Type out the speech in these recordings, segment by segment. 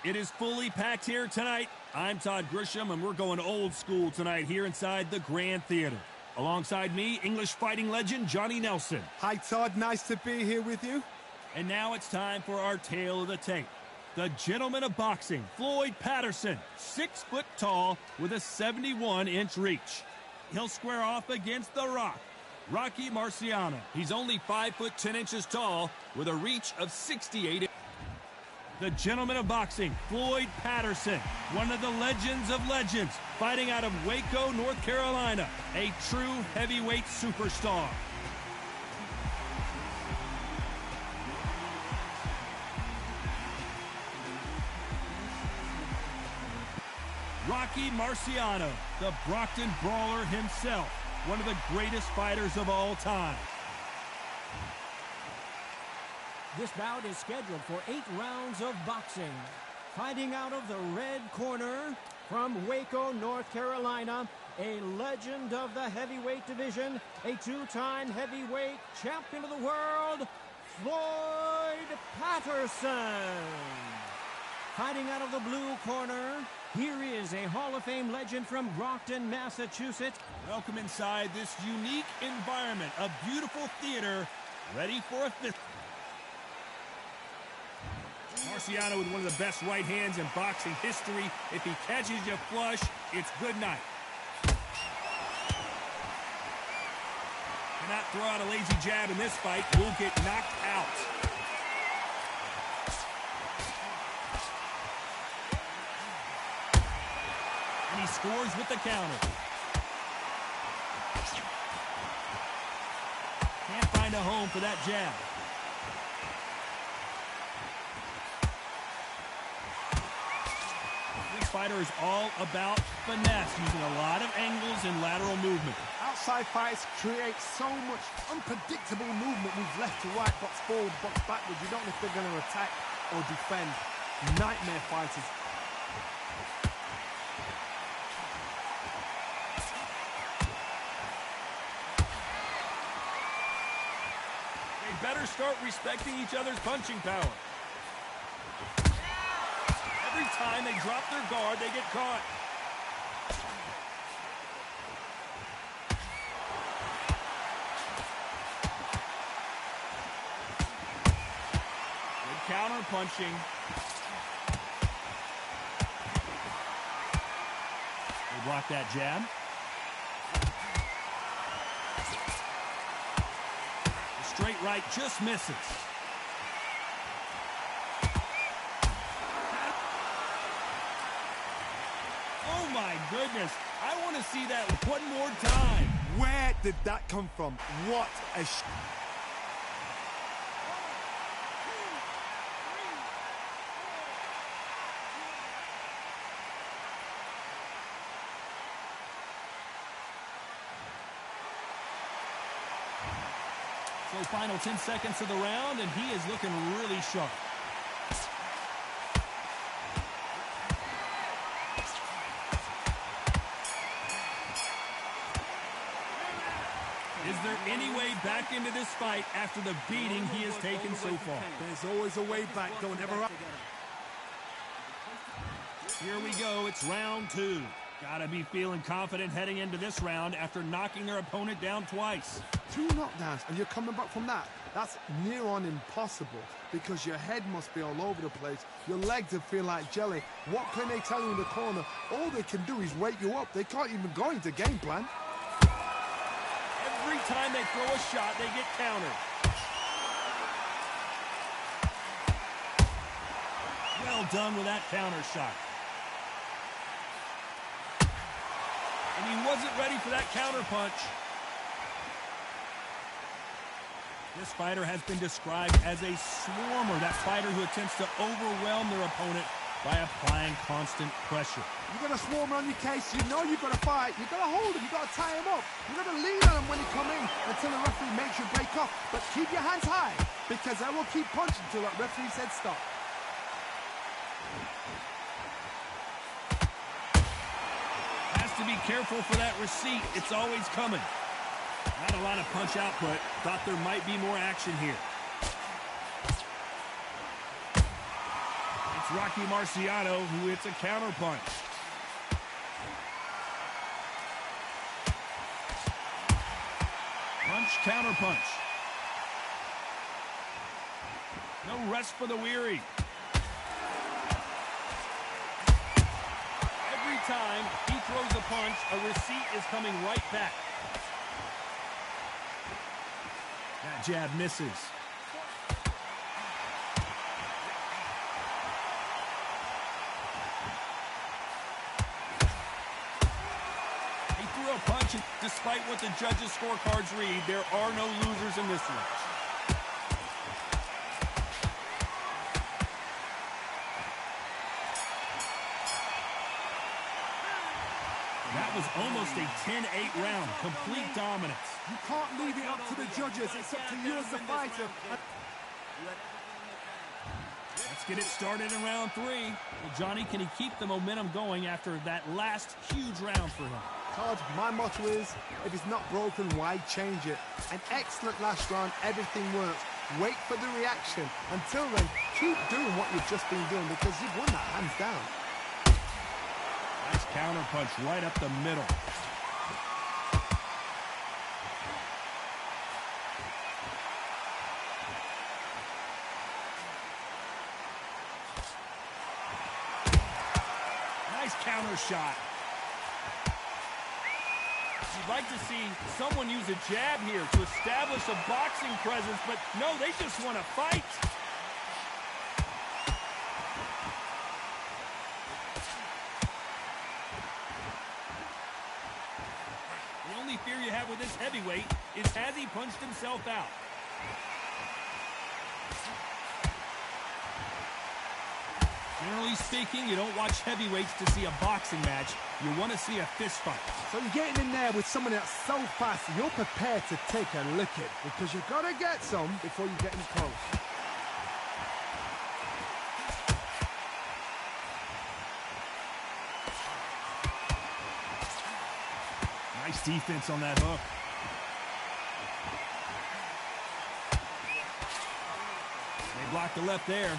It is fully packed here tonight. I'm Todd Grisham, and we're going old school tonight here inside the Grand Theater. Alongside me, English fighting legend Johnny Nelson. Hi, Todd. Nice to be here with you. And now it's time for our tale of the tape. The gentleman of boxing, Floyd Patterson, 6 foot tall with a 71-inch reach. He'll square off against The Rock, Rocky Marciano. He's only 5 foot 10 inches tall with a reach of 68. The gentleman of boxing, Floyd Patterson, one of the legends of legends, fighting out of Waco, North Carolina, a true heavyweight superstar. Rocky Marciano, the Brockton Brawler himself, one of the greatest fighters of all time. This bout is scheduled for 8 rounds of boxing. Fighting out of the red corner from Waco, North Carolina, a legend of the heavyweight division, a 2-time heavyweight champion of the world, Floyd Patterson. Fighting out of the blue corner, here is a Hall of Fame legend from Brockton, Massachusetts. Welcome inside this unique environment, a beautiful theater, ready for a fifth. Marciano with one of the best right hands in boxing history. If he catches you flush, it's good night. Cannot throw out a lazy jab in this fight. Will get knocked out. And he scores with the counter. Can't find a home for that jab. Fighter is all about finesse, using a lot of angles and lateral movement. Outside fights create so much unpredictable movement, moves left to right, box forward, box backwards. You don't know if they're going to attack or defend. Nightmare fighters. They better start respecting each other's punching power. Every time they drop their guard, they get caught. Good counter punching. They block that jab. The straight right just misses. Oh my goodness, I want to see that one more time. Where did that come from? What a So final 10 seconds of the round, and he is looking really sharp. Is there any way back into this fight after the beating he has taken so far? There's always a way back. Don't ever up. Here we go. It's round 2. Gotta be feeling confident heading into this round after knocking their opponent down twice. 2 knockdowns and you're coming back from that. That's near on impossible because your head must be all over the place. Your legs will feel like jelly. What can they tell you in the corner? All they can do is wake you up. They can't even go into game plan. Every time they throw a shot, they get countered. Well done with that counter shot. And he wasn't ready for that counter punch. This fighter has been described as a swarmer, that fighter who attempts to overwhelm their opponent by applying constant pressure. You got a swarmer on your case, you know you've got to fight, you got to hold him, you got to tie him up, you got to lean on him when he come in until the referee makes you break off. But keep your hands high, because I will keep punching until that referee said stop. Has to be careful for that receipt, it's always coming. Not a lot of punch output, thought there might be more action here. It's Rocky Marciano who hits a counterpunch. Punch, counterpunch. No rest for the weary. Every time he throws a punch, a receipt is coming right back. That jab misses. He threw a punch, and despite what the judges' scorecards read, there are no losers in this match. That was almost a 10-8 round, complete dominance. You can't leave it up to the judges. It's up to you as the fighter. Let's get it started in round 3. Well, Johnny, can he keep the momentum going after that last huge round for him? Todd, my motto is, if it's not broken, why change it? An excellent last round, everything works. Wait for the reaction. Until then, keep doing what you've just been doing because you've won that hands down. Nice counterpunch right up the middle. Nice counter shot. You'd like to see someone use a jab here to establish a boxing presence, but no, they just want to fight. The only fear you have with this heavyweight is has he punched himself out? Generally speaking, you don't watch heavyweights to see a boxing match. You want to see a fist fight. So you're getting in there with someone that's so fast, you're prepared to take a licking because you've got to get some before you get in close. Nice defense on that hook. They blocked the left there.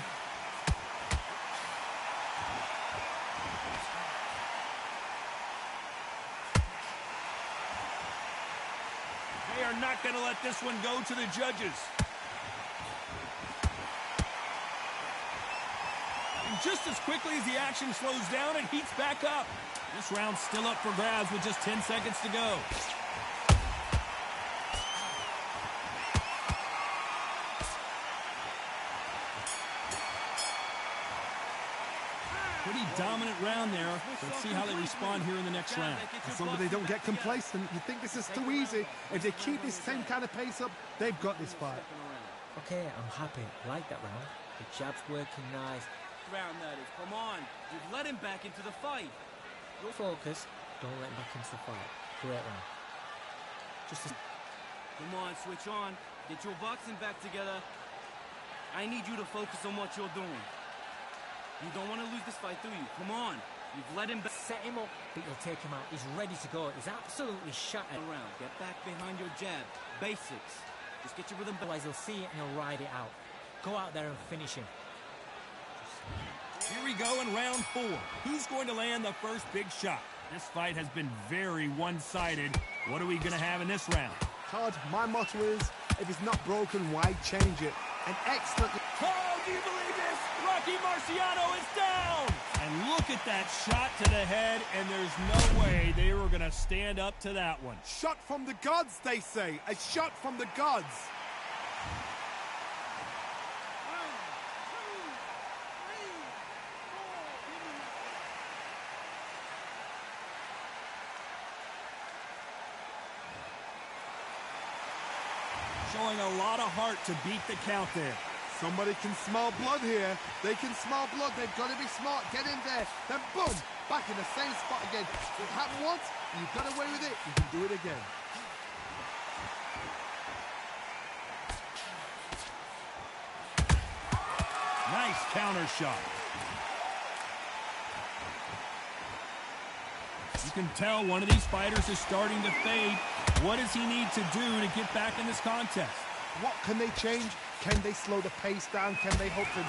They are not going to let this one go to the judges. And just as quickly as the action slows down, it heats back up. This round's still up for grabs with just 10 seconds to go. Pretty dominant round there. Let's see how they respond here in the next round. As long as they don't get complacent, you think this is too easy. If they keep this same kind of pace up, they've got this fight. Okay, I'm happy. I like that round. The jab's working nice. Round that is. Come on. You've let him back into the fight. You're focused. Don't let him back into the fight. Great round. Come on, switch on. Get your boxing back together. I need you to focus on what you're doing. You don't want to lose this fight, do you? Come on. You've let him back. Set him up, but you'll take him out. He's ready to go. He's absolutely shattered. Around. Get back behind your jab. Basics. Just get your rhythm back. Otherwise, he'll see it and he'll ride it out. Go out there and finish him. Here we go in round 4. Who's going to land the first big shot? This fight has been very one-sided. What are we going to have in this round? Todd, my motto is, if it's not broken, why change it? An excellent... Oh, do you believe this? Rocky Marciano is down! And look at that shot to the head, and there's no way they were going to stand up to that one. Shot from the gods, they say. A shot from the gods. Showing a lot of heart to beat the count there. Somebody can smell blood here. They can smell blood. They've got to be smart. Get in there. Then boom, back in the same spot again. It happened once. You've got away with it. You can do it again. Nice counter shot. You can tell one of these fighters is starting to fade. What does he need to do to get back in this contest? What can they change? Can they slow the pace down? Can they hope to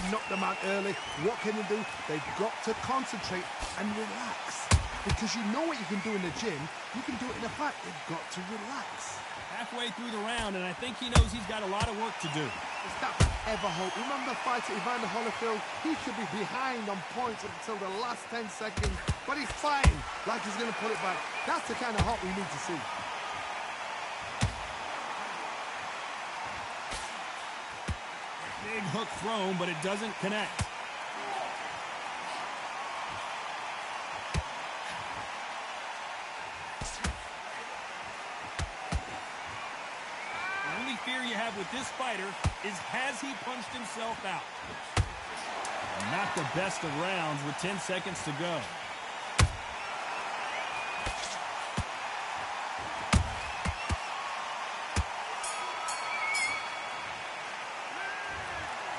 knock them out early? What can they do? They've got to concentrate and relax. Because you know what you can do in the gym, you can do it in a fight. They've got to relax. Halfway through the round, and I think he knows he's got a lot of work to do. Is that ever hope? Remember the fight at Evander Holyfield? He could be behind on points until the last 10 seconds, but he's fighting like he's going to put it back. That's the kind of hope we need to see. Big hook thrown, but it doesn't connect. The only fear you have with this fighter is, has he punched himself out? Not the best of rounds with 10 seconds to go.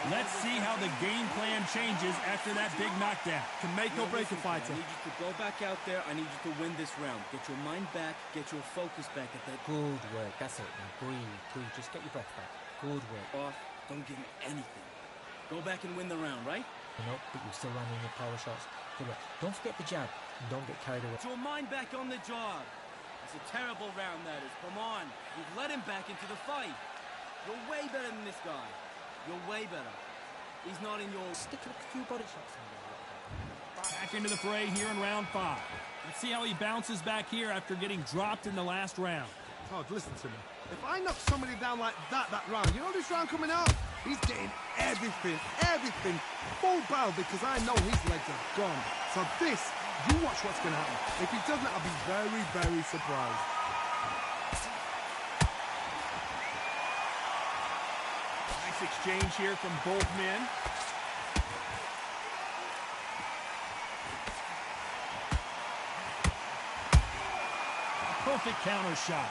Let's see how the game plan changes after that big knockdown. Can make or break a fighter. I need you to go back out there. I need you to win this round. Get your mind back. Get your focus back at that. Good work. That's it. Now breathe. Just get your breath back. Good work. Off. Don't give me anything. Go back and win the round, right? No, but you're still landing your power shots. Good work. Don't forget the jab. And don't get carried away. Get your mind back on the job. It's a terrible round, that is. Come on. You've let him back into the fight. You're way better than this guy. You're way better. He's not in your... Stick a few body shots in there. Back into the fray here in round 5. Let's see how he bounces back here after getting dropped in the last round. Todd, listen to me. If I knock somebody down like that round, you know this round coming up? He's getting everything, full barrel, because I know his legs are gone. So this, you watch what's going to happen. If he doesn't, I'll be very, very surprised. Nice exchange here from both men. Perfect counter shot.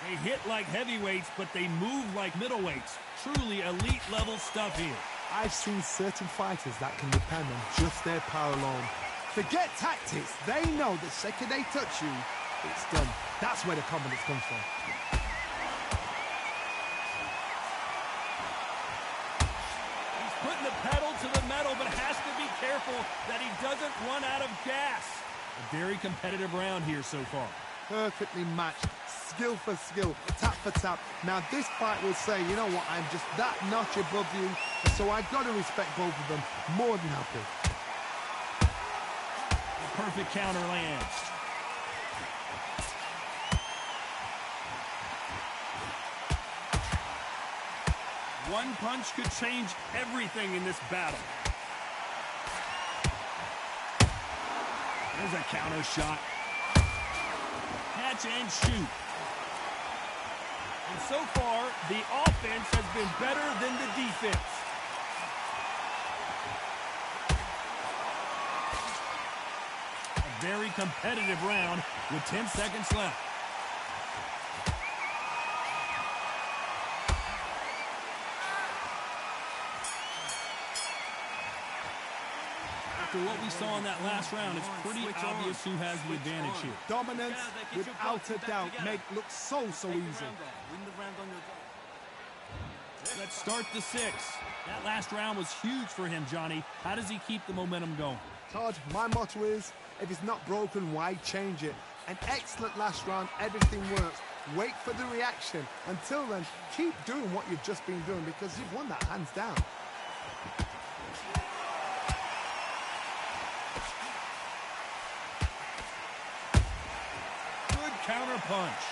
They hit like heavyweights, but they move like middleweights. Truly elite level stuff here. I've seen certain fighters that can depend on just their power alone. Forget tactics. They know the second they touch you, it's done. That's where the confidence comes from. He's putting the pedal to the metal, but has to be careful that he doesn't run out of gas. A very competitive round here so far. Perfectly matched, skill for skill, tap for tap. Now this fight will say, you know what, I'm just that notch above you, so I've got to respect both of them. More than happy. Perfect counter lands. One punch could change everything in this battle. There's a counter shot. Catch and shoot. And so far, the offense has been better than the defense. A very competitive round with 10 seconds left. After what we saw in that last round, it's pretty obvious who has the advantage here. Dominance, without a doubt, make look so easy. Let's start the 6. That last round was huge for him, Johnny. How does he keep the momentum going? Todd, my motto is, if it's not broken, why change it? An excellent last round, everything works. Wait for the reaction. Until then, keep doing what you've just been doing, because you've won that hands down. Counter punch.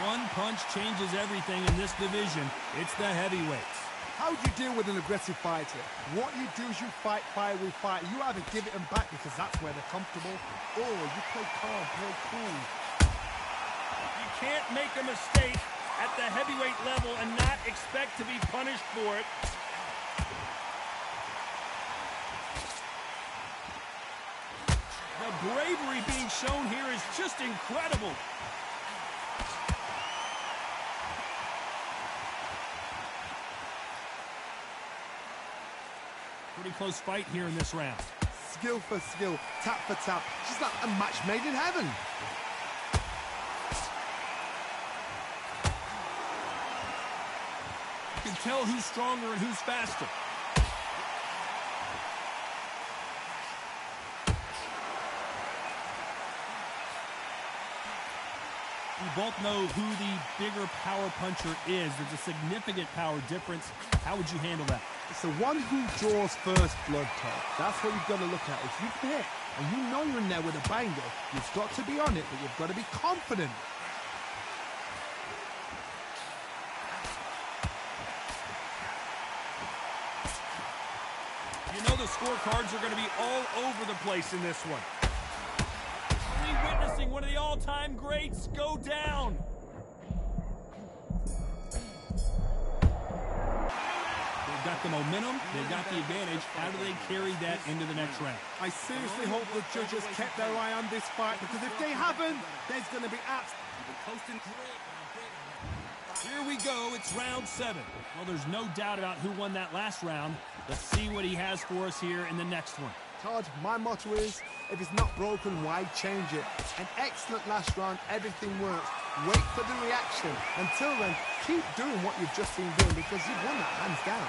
One punch changes everything in this division. It's the heavyweights. How do you deal with an aggressive fighter? What you do is you fight fire with fire. You either give it them back because that's where they're comfortable, or you play calm, play cool. You can't make a mistake at the heavyweight level and not expect to be punished for it. The bravery being shown here is just incredible. Pretty close fight here in this round. Skill for skill, tap for tap. She's like a match made in heaven. tell who's stronger and who's faster. We both know who the bigger power puncher is. There's a significant power difference. How would you handle that? It's the one who draws first blood, Todd. That's what you've got to look at. If you've hit and you know you're in there with a banger, you've got to be on it, but you've got to be confident. You know the scorecards are going to be all over the place in this one. Witnessing one of the all-time greats go down. They've got the momentum, they've got the advantage. How do they carry that into the next round? I seriously hope the judges kept their eye on this fight, because if they haven't, there's going to be Here we go, it's round 7. Well, there's no doubt about who won that last round. Let's see what he has for us here in the next one. Todd, my motto is, if it's not broken, why change it? An excellent last round, everything works. Wait for the reaction. Until then, keep doing what you've just been doing, because you've won that hands down.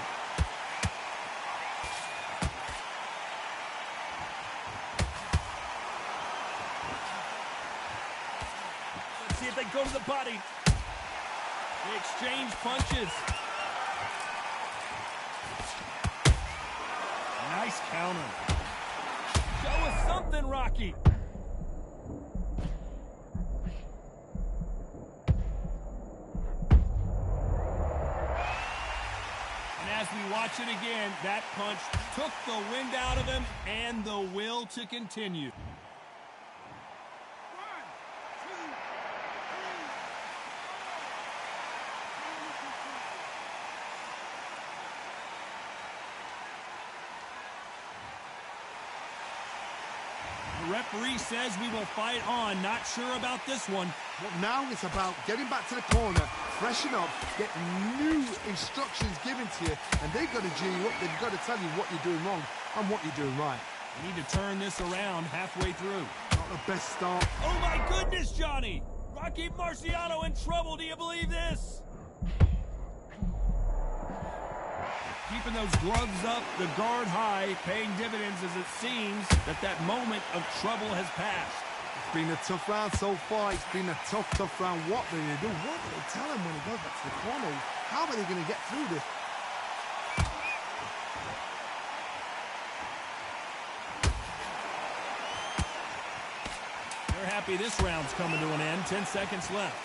Let's see if they go to the body. They exchange punches. Nice counter. Show us something, Rocky. And as we watch it again, that punch took the wind out of him and the will to continue. The referee says we will fight on. Not sure about this one. But now it's about getting back to the corner, freshen up, get new instructions given to you, and they've got to G you up. They've got to tell you what you're doing wrong and what you're doing right. We need to turn this around halfway through. Not the best start. Oh my goodness, Johnny! Rocky Marciano in trouble. Do you believe this? Keeping those gloves up, the guard high, paying dividends as it seems that moment of trouble has passed. It's been a tough round so far. It's been a tough round. What will they do? What will they tell him when he goes back to the corner? How are they going to get through this? They're happy this round's coming to an end. 10 seconds left.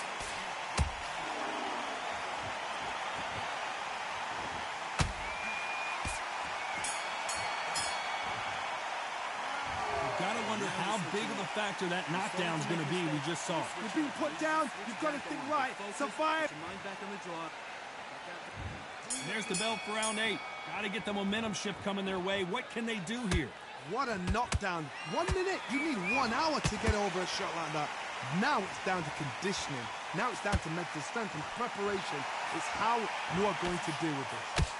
Gotta wonder how big of a factor that knockdown's going to be. We just saw. You've been put down. You've got to think right. Survive. There's the bell for round 8. Got to get the momentum shift coming their way. What can they do here? What a knockdown. 1 minute. You need 1 hour to get over a shot like that. Now it's down to conditioning. Now it's down to mental strength and preparation. It's how you are going to deal with this.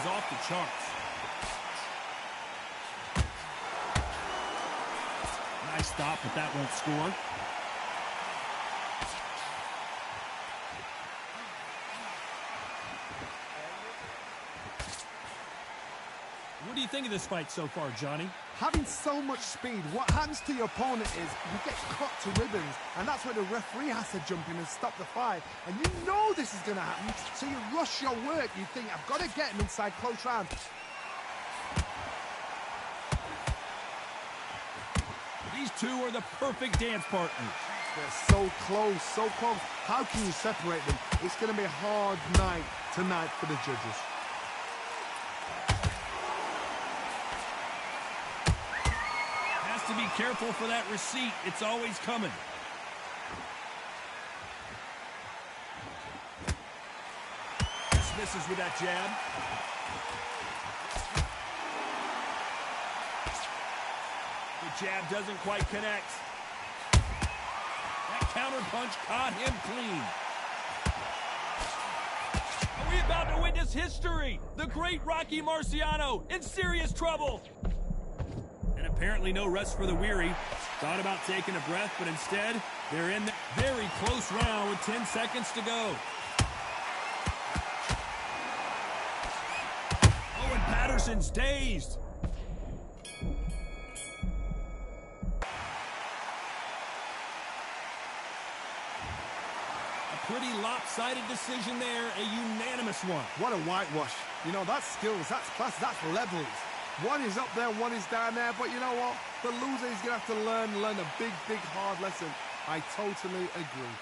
Off the charts. Nice stop, but that won't score. What do you think of this fight so far, Johnny? Having so much speed, what happens to your opponent is you get cut to ribbons, and that's where the referee has to jump in and stop the fight. And you know this is going to happen, so you rush your work. You think, I've got to get him inside close round. These two are the perfect dance partners. They're so close, so close. How can you separate them? It's going to be a hard night tonight for the judges. To be careful for that receipt. It's always coming. Just misses with that jab. The jab doesn't quite connect. That counter punch caught him clean. Are we about to witness history? The great Rocky Marciano in serious trouble. And apparently no rest for the weary. Thought about taking a breath, but instead, they're in the very close round with 10 seconds to go. Oh, and Patterson's dazed. Pretty lopsided decision there, a unanimous one. What a whitewash. You know, that's skills, that's class, that's levels. One is up there, one is down there, but you know what? The loser is going to have to learn a big, hard lesson. I totally agree.